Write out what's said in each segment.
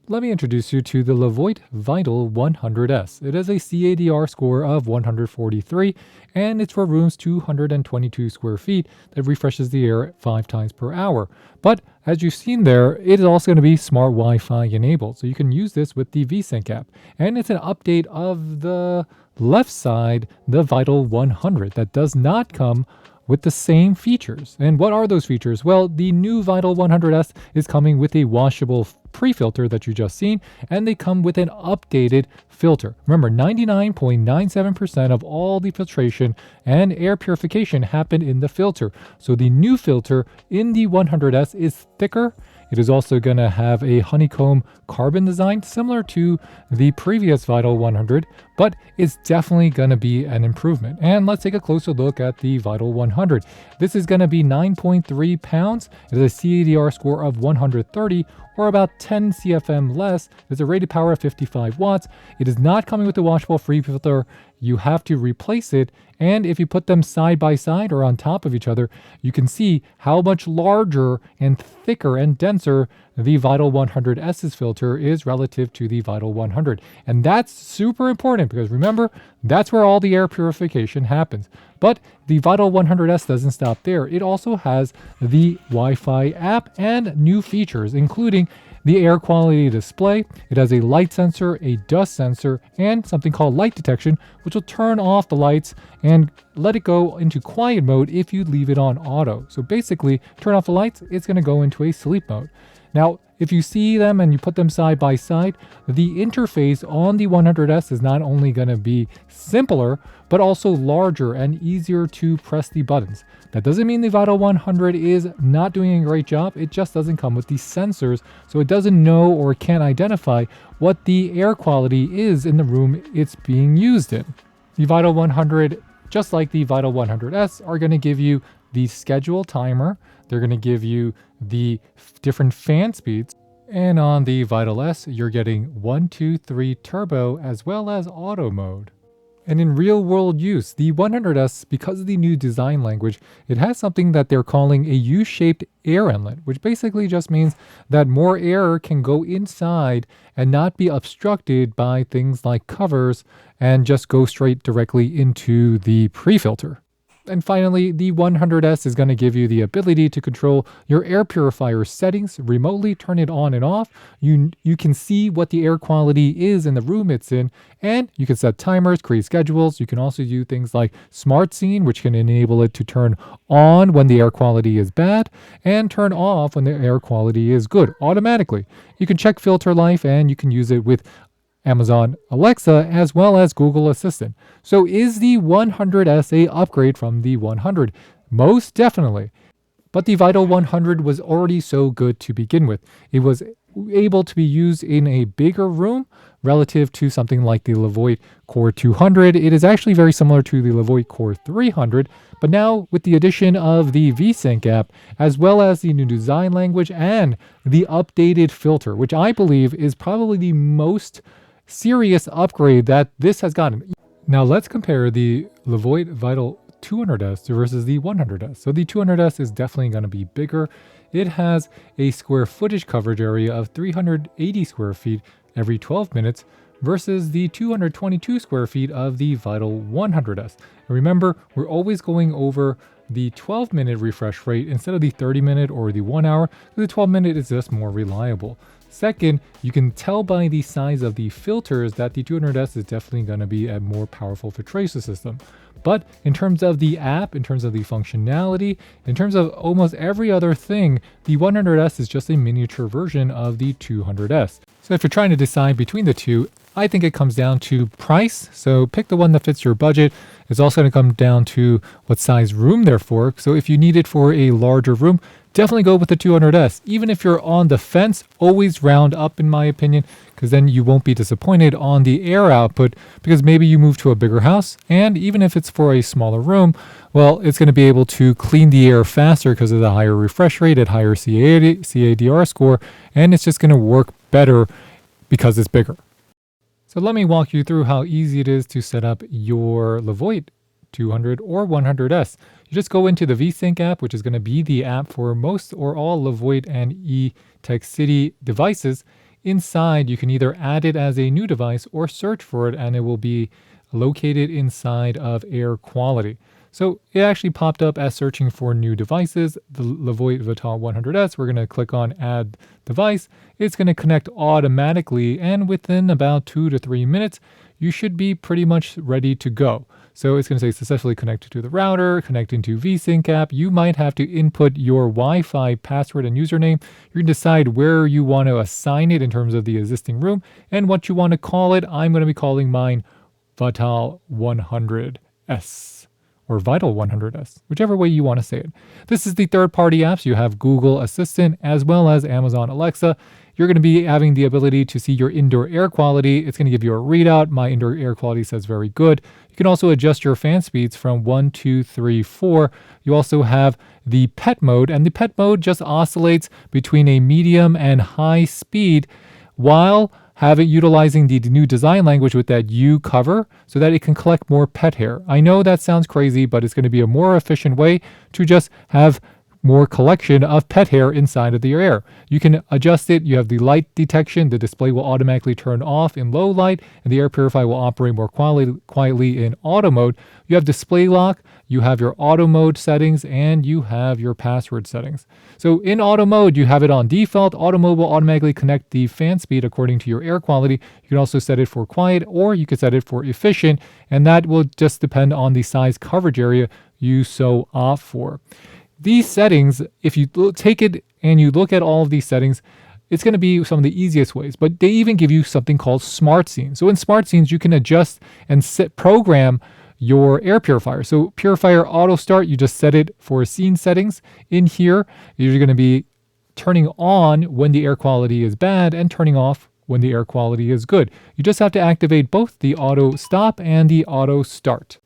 Let me introduce you to the Levoit Vital 100S. It has a CADR score of 143, and it's for rooms 222 square feet that refreshes the air 5 times per hour. But as you've seen there, it is also going to be smart Wi-Fi enabled, so you can use this with the VSync app. And it's an update of the left side, the Vital 100, that does not come with the same features. And what are those features? Well, the new Vital 100S is coming with a washable pre-filter that you just seen, and they come with an updated filter. Remember, 99.97% of all the filtration and air purification happen in the filter. So the new filter in the 100S is thicker. It is also going to have a honeycomb carbon design similar to the previous Vital 100, but it's definitely going to be an improvement. And let's take a closer look at the Vital 100. This is going to be 9.3 pounds. It has a CADR score of 130, or about 10 CFM less. There's a rated power of 55 watts. It is not coming with the washable free filter. You have to replace it. And if you put them side by side or on top of each other, you can see how much larger and thicker and denser the Vital 100S's filter is relative to the Vital 100. And that's super important because remember, that's where all the air purification happens. But the Vital 100S doesn't stop there. It also has the Wi-Fi app and new features, including the air quality display. It has a light sensor, a dust sensor, and something called light detection, which will turn off the lights and let it go into quiet mode if you leave it on auto. So basically, turn off the lights, it's going to go into a sleep mode. Now, if you see them and you put them side by side, the interface on the 100S is not only going to be simpler, but also larger and easier to press the buttons. That doesn't mean the Vital 100 is not doing a great job. It just doesn't come with these sensors, so it doesn't know or can't identify what the air quality is in the room it's being used in. The Vital 100, just like the Vital 100S, are going to give you the schedule timer. They're going to give you the different fan speeds. And on the Vital S, you're getting 1, 2, 3 turbo as well as auto mode. And in real world use, the 100S, because of the new design language, it has something that they're calling a U-shaped air inlet, which basically just means that more air can go inside and not be obstructed by things like covers and just go straight directly into the pre-filter. And finally, the 100S is going to give you the ability to control your air purifier settings, remotely turn it on and off. You can see what the air quality is in the room it's in, and you can set timers, create schedules. You can also do things like Smart Scene, which can enable it to turn on when the air quality is bad and turn off when the air quality is good automatically. You can check filter life, and you can use it with Amazon Alexa, as well as Google Assistant. So is the 100S a upgrade from the 100? Most definitely. But the Vital 100 was already so good to begin with. It was able to be used in a bigger room relative to something like the Levoit Core 200. It is actually very similar to the Levoit Core 300, but now with the addition of the VSync app, as well as the new design language and the updated filter, which I believe is probably the most serious upgrade that this has gotten. Now let's compare the Levoit Vital 200S versus the 100S. So the 200S is definitely going to be bigger. It has a square footage coverage area of 380 square feet every 12 minutes versus the 222 square feet of the Vital 100S. And remember, we're always going over the 12-minute refresh rate instead of the 30-minute or the 1 hour. The 12-minute is just more reliable. Second, you can tell by the size of the filters that the 200S is definitely going to be a more powerful filtration system. But in terms of the app, in terms of the functionality, in terms of almost every other thing, the 100S is just a miniature version of the 200S. So if you're trying to decide between the two, I think it comes down to price. So pick the one that fits your budget. It's also going to come down to what size room they're for. So if you need it for a larger room, definitely go with the 200S. Even if you're on the fence, always round up in my opinion, because then you won't be disappointed on the air output because maybe you move to a bigger house, and even if it's for a smaller room, well, it's going to be able to clean the air faster because of the higher refresh rate at higher CADR score, and it's just going to work better because it's bigger. So let me walk you through how easy it is to set up your Levoit 200 or 100S. You just go into the VSync app, which is going to be the app for most or all Levoit and eTechCity devices. inside, you can either add it as a new device or search for it, and it will be located inside of air quality. So it actually popped up as searching for new devices, the Levoit Vital 100S. We're going to click on add device. It's going to connect automatically, and within about 2 to 3 minutes, you should be pretty much ready to go. So it's going to say successfully connected to the router, connecting to VSync app. You might have to input your Wi-Fi password and username. You can decide where you want to assign it in terms of the existing room and what you want to call it. I'm going to be calling mine Vital 100S or Vital 100S, whichever way you want to say it. This is the third-party apps. You have Google Assistant as well as Amazon Alexa. You're going to be having the ability to see your indoor air quality. It's going to give you a readout. My indoor air quality says very good. You can also adjust your fan speeds from 1, 2, 3, 4. You also have the pet mode, and the pet mode just oscillates between a medium and high speed while utilizing the new design language with that U cover so that it can collect more pet hair. I know that sounds crazy, but it's going to be a more efficient way to just have more collection of pet hair inside of the air. You can adjust it. You have the light detection. The display will automatically turn off in low light, and the air purifier will operate more quietly in auto mode. You have display lock, you have your auto mode settings, and you have your password settings. So in auto mode, you have it on default. Auto mode will automatically connect the fan speed according to your air quality. You can also set it for quiet, or you can set it for efficient, and that will just depend on the size coverage area you so opt for. These settings, if you take it and you look at all of these settings, it's going to be some of the easiest ways, but they even give you something called Smart Scenes. So in Smart Scenes, you can adjust and program your air purifier. So Purifier Auto Start, you just set it for scene settings. In here, you're going to be turning on when the air quality is bad and turning off when the air quality is good. You just have to activate both the Auto Stop and the Auto Start.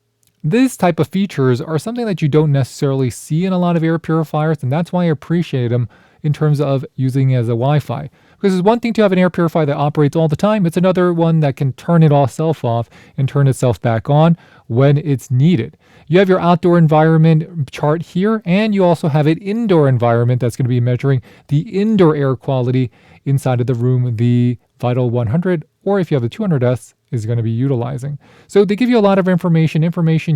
This type of features are something that you don't necessarily see in a lot of air purifiers, and that's why I appreciate them in terms of using it as a Wi-Fi. Because it's one thing to have an air purifier that operates all the time, it's another one that can turn it itself off and turn itself back on when it's needed. You have your outdoor environment chart here, and you also have an indoor environment that's going to be measuring the indoor air quality inside of the room, the Vital 100, or if you have the 200S, is going to be utilizing. So they give you a lot of information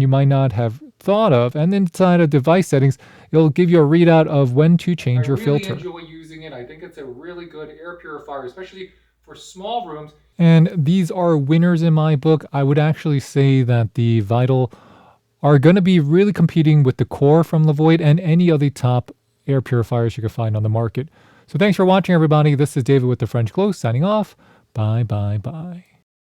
you might not have thought of, and inside of device settings, it'll give you a readout of when to change your filter. I really enjoy using it. I think it's a really good air purifier, especially for small rooms. And these are winners in my book. I would actually say that the Vital are going to be really competing with the Core from Levoit and any of the top air purifiers you can find on the market. So thanks for watching, everybody. This is David with the French Glow signing off. Bye, bye, bye.